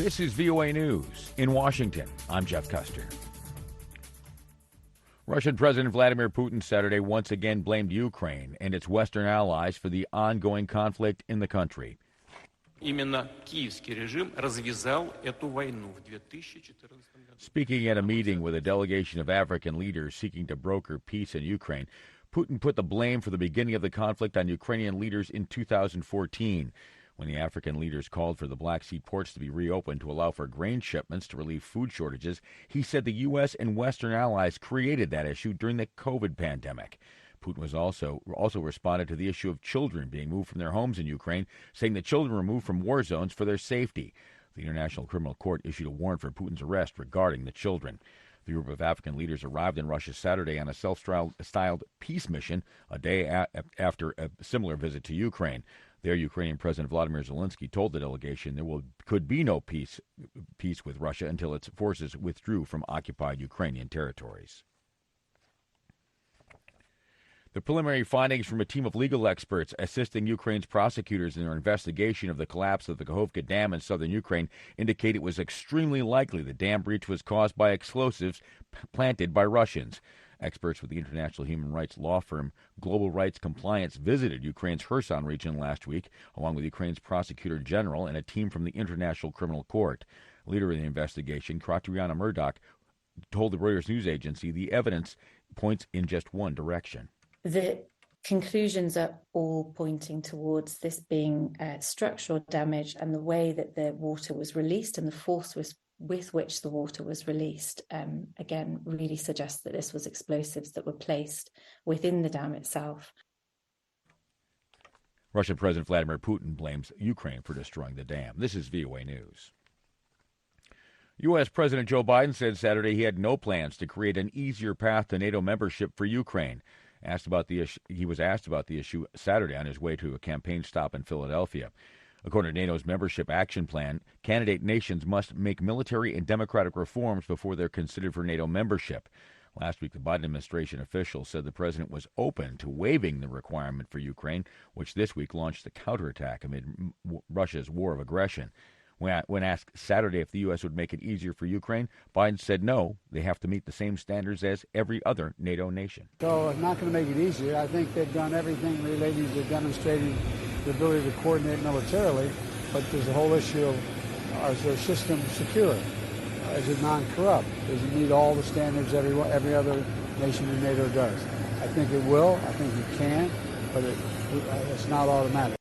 This is VOA News. In Washington, I'm Jeff Custer. Russian President Vladimir Putin Saturday once again blamed Ukraine and its Western allies for the ongoing conflict in the country. Speaking at a meeting with a delegation of African leaders seeking to broker peace in Ukraine, Putin put the blame for the beginning of the conflict on Ukrainian leaders in 2014. When the African leaders called for the Black Sea ports to be reopened to allow for grain shipments to relieve food shortages, he said the U.S. and Western allies created that issue during the COVID pandemic. Putin was also responded to the issue of children being moved from their homes in Ukraine, saying the children were moved from war zones for their safety. The International Criminal Court issued a warrant for Putin's arrest regarding the children. The group of African leaders arrived in Russia Saturday on a self-styled peace mission, a day after a similar visit to Ukraine. There, Ukrainian President Vladimir Zelensky told the delegation there could be no peace with Russia until its forces withdrew from occupied Ukrainian territories. The preliminary findings from a team of legal experts assisting Ukraine's prosecutors in their investigation of the collapse of the Kakhovka Dam in southern Ukraine indicate it was extremely likely the dam breach was caused by explosives planted by Russians. Experts with the international human rights law firm Global Rights Compliance visited Ukraine's Kherson region last week, along with Ukraine's prosecutor general and a team from the International Criminal Court. Leader of the investigation, Katerina Murdoch, told the Reuters news agency the evidence points in just one direction. The conclusions are all pointing towards this being structural damage, and the way that the water was released and the force with which the water was released, again, really suggests that this was explosives that were placed within the dam itself. Russian President Vladimir Putin blames Ukraine for destroying the dam. This is VOA News. U.S. President Joe Biden said Saturday he had no plans to create an easier path to NATO membership for Ukraine. He was asked about the issue Saturday on his way to a campaign stop in Philadelphia. According to NATO's membership action plan, candidate nations must make military and democratic reforms before they're considered for NATO membership. Last week, the Biden administration officials said the president was open to waiving the requirement for Ukraine, which this week launched a counterattack amid Russia's war of aggression. When asked Saturday if the U.S. would make it easier for Ukraine, Biden said no, they have to meet the same standards as every other NATO nation. So it's not going to make it easier. I think they've done everything relating to demonstrating the ability to coordinate militarily, but there's a whole issue of, is their system secure? Is it non-corrupt? Does it meet all the standards every other nation in NATO does? I think it will. I think it can, but it's not automatic.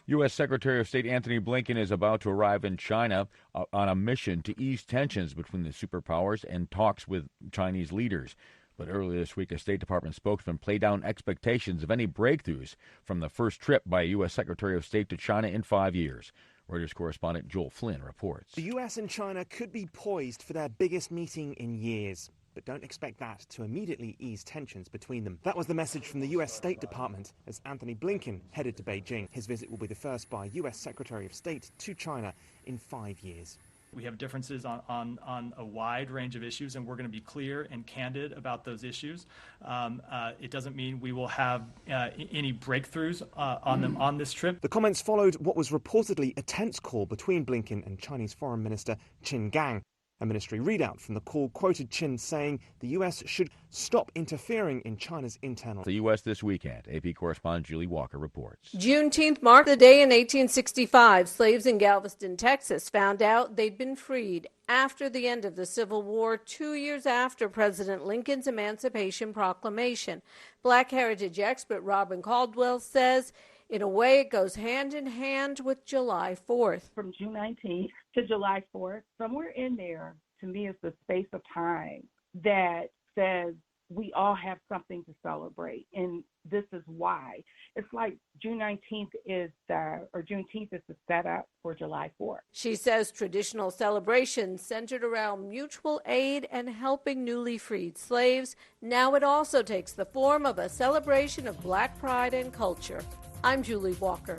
U.S. Secretary of State Antony Blinken is about to arrive in China on a mission to ease tensions between the superpowers and talks with Chinese leaders. But earlier this week, a State Department spokesman played down expectations of any breakthroughs from the first trip by a U.S. Secretary of State to China in 5 years. Reuters correspondent Joel Flynn reports. The U.S. and China could be poised for their biggest meeting in years, but don't expect that to immediately ease tensions between them. That was the message from the U.S. State Department as Antony Blinken headed to Beijing. His visit will be the first by U.S. Secretary of State to China in 5 years. We have differences on a wide range of issues, and we're going to be clear and candid about those issues. It doesn't mean we will have any breakthroughs on them on this trip. The comments followed what was reportedly a tense call between Blinken and Chinese Foreign Minister Qin Gang. A ministry readout from the call quoted Qin saying the U.S. should stop interfering in China's internal. The U.S. this weekend. AP correspondent Julie Walker reports. Juneteenth marked the day in 1865 slaves in Galveston, Texas, found out they'd been freed after the end of the Civil War, 2 years after President Lincoln's Emancipation Proclamation. Black heritage expert Robin Caldwell says, in a way, it goes hand in hand with July 4th. From June 19th to July 4th, somewhere in there, to me, is the space of time that says we all have something to celebrate, and this is why. It's like Juneteenth is the setup for July 4th. She says traditional celebrations centered around mutual aid and helping newly freed slaves. Now it also takes the form of a celebration of Black pride and culture. I'm Julie Walker.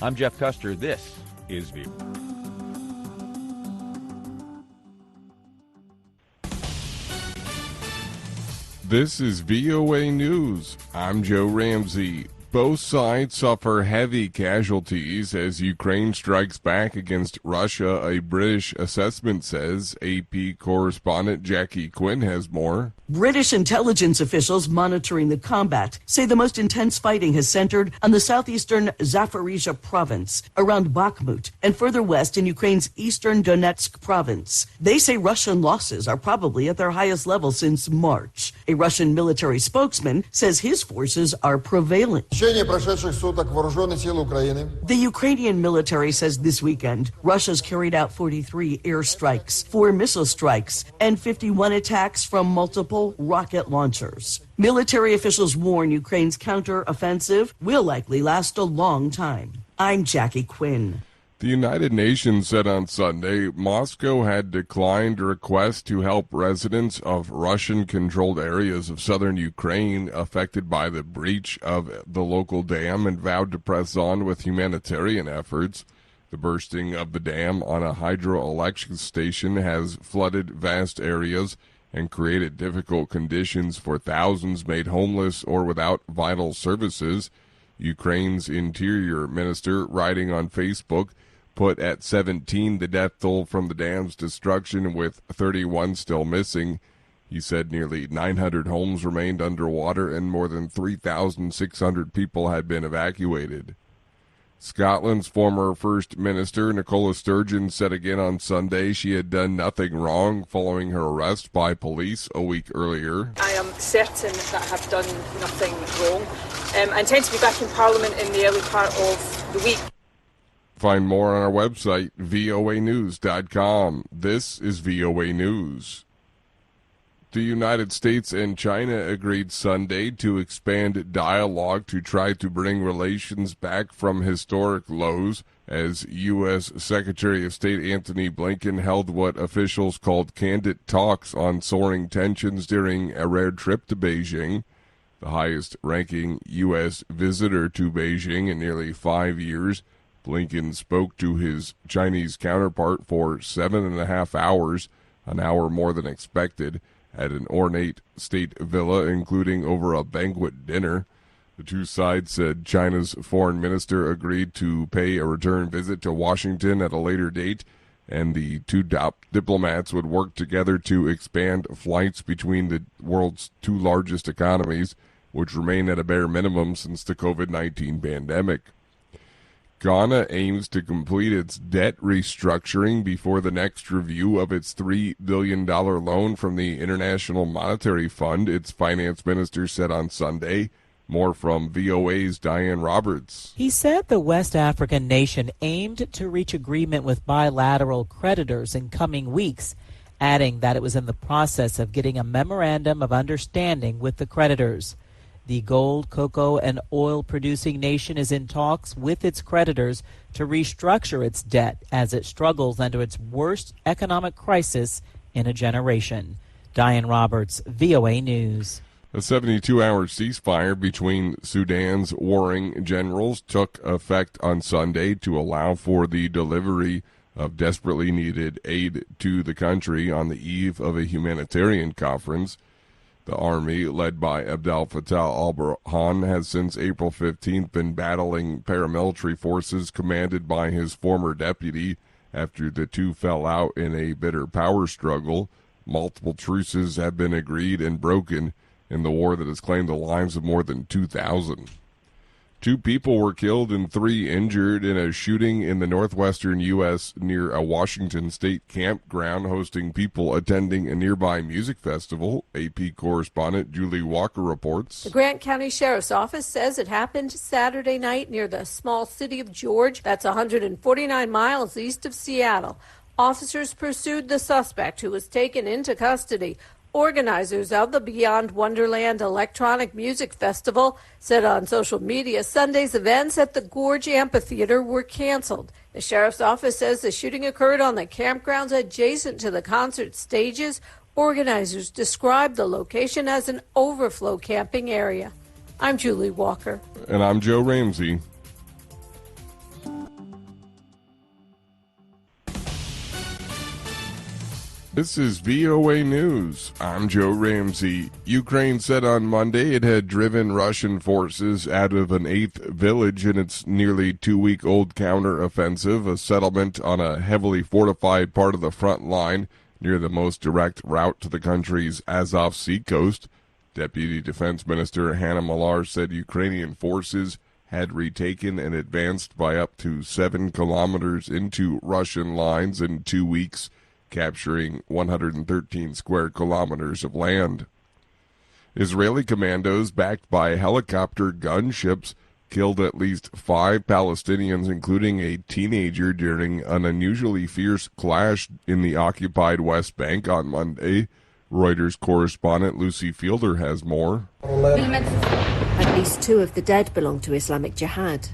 I'm Jeff Custer. This is VOA. This is VOA News. I'm Joe Ramsey. Both sides suffer heavy casualties as Ukraine strikes back against Russia, a British assessment says. AP correspondent Jackie Quinn has more. British intelligence officials monitoring the combat say the most intense fighting has centered on the southeastern Zaporizhia province, around Bakhmut, and further west in Ukraine's eastern Donetsk province. They say Russian losses are probably at their highest level since March. A Russian military spokesman says his forces are prevailing. The Ukrainian military says this weekend Russia's carried out 43 airstrikes, 4 missile strikes, and 51 attacks from multiple rocket launchers. Military officials warn Ukraine's counter-offensive will likely last a long time. I'm Jackie Quinn. The United Nations said on Sunday Moscow had declined requests to help residents of Russian-controlled areas of southern Ukraine affected by the breach of the local dam and vowed to press on with humanitarian efforts. The bursting of the dam on a hydroelectric station has flooded vast areas and created difficult conditions for thousands made homeless or without vital services. Ukraine's interior minister, writing on Facebook, put at 17 the death toll from the dam's destruction, with 31 still missing. He said nearly 900 homes remained underwater and more than 3,600 people had been evacuated. Scotland's former First Minister, Nicola Sturgeon, said again on Sunday she had done nothing wrong following her arrest by police a week earlier. I am certain that I have done nothing wrong. I intend to be back in Parliament in the early part of the week. Find more on our website, voanews.com. This is VOA News. The United States and China agreed Sunday to expand dialogue to try to bring relations back from historic lows as U.S. Secretary of State Antony Blinken held what officials called candid talks on soaring tensions during a rare trip to Beijing. The highest-ranking U.S. visitor to Beijing in nearly 5 years, Blinken spoke to his Chinese counterpart for 7.5 hours, an hour more than expected, at an ornate state villa, including over a banquet dinner. The two sides said China's foreign minister agreed to pay a return visit to Washington at a later date, and the two diplomats would work together to expand flights between the world's two largest economies, which remain at a bare minimum since the COVID-19 pandemic. Ghana aims to complete its debt restructuring before the next review of its $3 billion loan from the International Monetary Fund, its finance minister said on Sunday. More from VOA's Diane Roberts. He said the West African nation aimed to reach agreement with bilateral creditors in coming weeks, adding that it was in the process of getting a memorandum of understanding with the creditors. The gold, cocoa, and oil-producing nation is in talks with its creditors to restructure its debt as it struggles under its worst economic crisis in a generation. Diane Roberts, VOA News. A 72-hour ceasefire between Sudan's warring generals took effect on Sunday to allow for the delivery of desperately needed aid to the country on the eve of a humanitarian conference. The army, led by Abdel Fattah al-Burhan, has since April 15th been battling paramilitary forces commanded by his former deputy after the two fell out in a bitter power struggle. Multiple truces have been agreed and broken in the war that has claimed the lives of more than 2,000. 2 people were killed and 3 injured in a shooting in the northwestern U.S. near a Washington state campground hosting people attending a nearby music festival. AP correspondent Julie Walker reports. The Grant County Sheriff's Office says it happened Saturday night near the small city of George. That's 149 miles east of Seattle. Officers pursued the suspect, who was taken into custody. Organizers of the Beyond Wonderland Electronic Music Festival said on social media Sunday's events at the Gorge Amphitheater were canceled. The sheriff's office says the shooting occurred on the campgrounds adjacent to the concert stages. Organizers described the location as an overflow camping area. I'm Julie Walker. And I'm Joe Ramsey. This is VOA News. I'm Joe Ramsey. Ukraine said on Monday it had driven Russian forces out of an 8th village in its nearly 2-week-old counter-offensive, a settlement on a heavily fortified part of the front line near the most direct route to the country's Azov Sea coast. Deputy Defense Minister Hanna Maliar said Ukrainian forces had retaken and advanced by up to 7 kilometers into Russian lines in 2 weeks, capturing 113 square kilometers of land. Israeli commandos backed by helicopter gunships killed at least 5 Palestinians, including a teenager, during an unusually fierce clash in the occupied West Bank on Monday. Reuters correspondent Lucy Fielder has more. At least 2 of the dead belong to Islamic Jihad.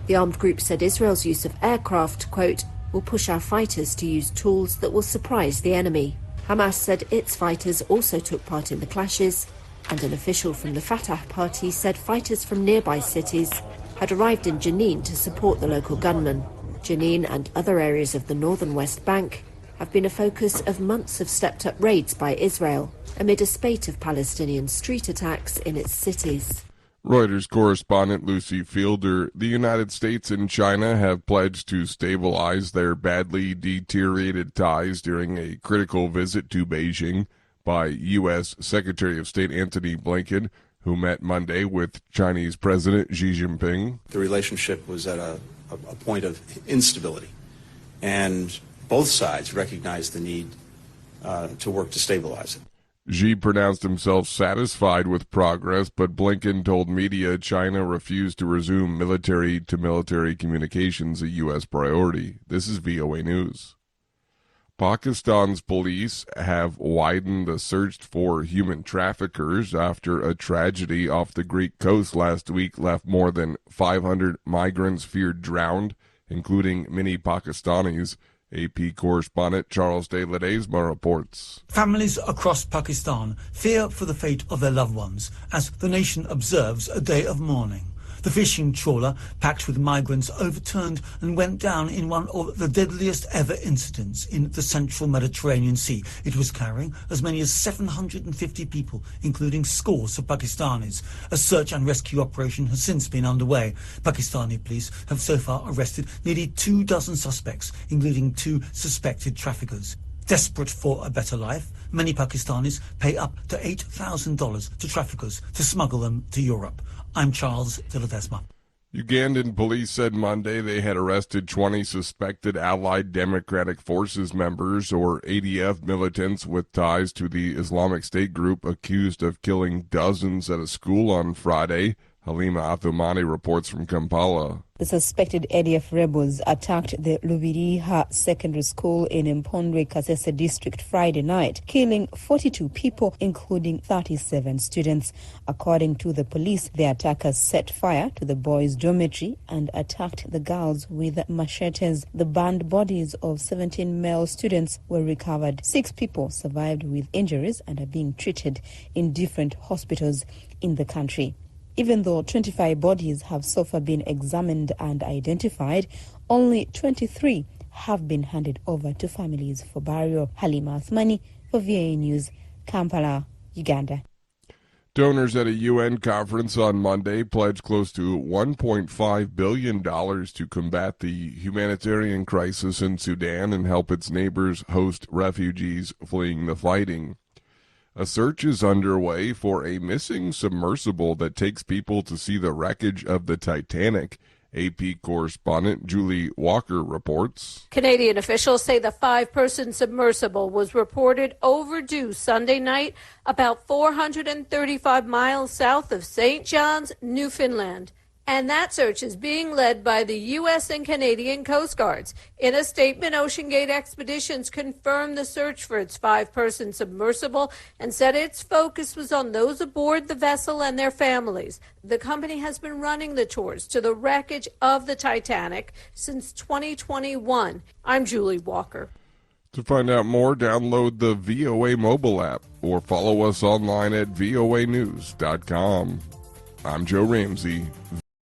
The armed group said Israel's use of aircraft, quote, will push our fighters to use tools that will surprise the enemy. Hamas said its fighters also took part in the clashes, and an official from the Fatah party said fighters from nearby cities had arrived in Jenin to support the local gunmen. Jenin and other areas of the northern West Bank have been a focus of months of stepped-up raids by Israel amid a spate of Palestinian street attacks in its cities. Reuters correspondent Lucy Fielder. The United States and China have pledged to stabilize their badly deteriorated ties during a critical visit to Beijing by U.S. Secretary of State Antony Blinken, who met Monday with Chinese President Xi Jinping. The relationship was at a point of instability, and both sides recognized the need to work to stabilize it. Xi pronounced himself satisfied with progress, but Blinken told media China refused to resume military-to-military communications, a U.S. priority. This is VOA News. Pakistan's police have widened the search for human traffickers after a tragedy off the Greek coast last week left more than 500 migrants feared drowned, including many Pakistanis. AP correspondent Charles de Ledesma reports. Families across Pakistan fear for the fate of their loved ones as the nation observes a day of mourning. The fishing trawler, packed with migrants, overturned and went down in one of the deadliest ever incidents in the central Mediterranean Sea. It was carrying as many as 750 people, including scores of Pakistanis. A search and rescue operation has since been underway. Pakistani police have so far arrested nearly 24 suspects, including 2 suspected traffickers. Desperate for a better life, many Pakistanis pay up to $8,000 to traffickers to smuggle them to Europe. I'm Charles de Ledesma. Ugandan police said Monday they had arrested 20 suspected Allied Democratic Forces members, or ADF militants with ties to the Islamic State group accused of killing dozens at a school on Friday. Halima Athumani reports from Kampala. The suspected ADF rebels attacked the Lubiriha Secondary School in Mpondwe, Kasese district Friday night, killing 42 people, including 37 students. According to the police, the attackers set fire to the boys' dormitory and attacked the girls with machetes. The burned bodies of 17 male students were recovered. 6 people survived with injuries and are being treated in different hospitals in the country. Even though 25 bodies have so far been examined and identified, only 23 have been handed over to families for burial. Halima Athmani for VOA News, Kampala, Uganda. Donors at a UN conference on Monday pledged close to $1.5 billion to combat the humanitarian crisis in Sudan and help its neighbors host refugees fleeing the fighting. A search is underway for a missing submersible that takes people to see the wreckage of the Titanic. AP correspondent Julie Walker reports. Canadian officials say the 5-person submersible was reported overdue Sunday night about 435 miles south of St. John's, Newfoundland. And that search is being led by the U.S. and Canadian Coast Guards. In a statement, OceanGate Expeditions confirmed the search for its 5-person submersible and said its focus was on those aboard the vessel and their families. The company has been running the tours to the wreckage of the Titanic since 2021. I'm Julie Walker. To find out more, download the VOA mobile app or follow us online at voanews.com. I'm Joe Ramsey.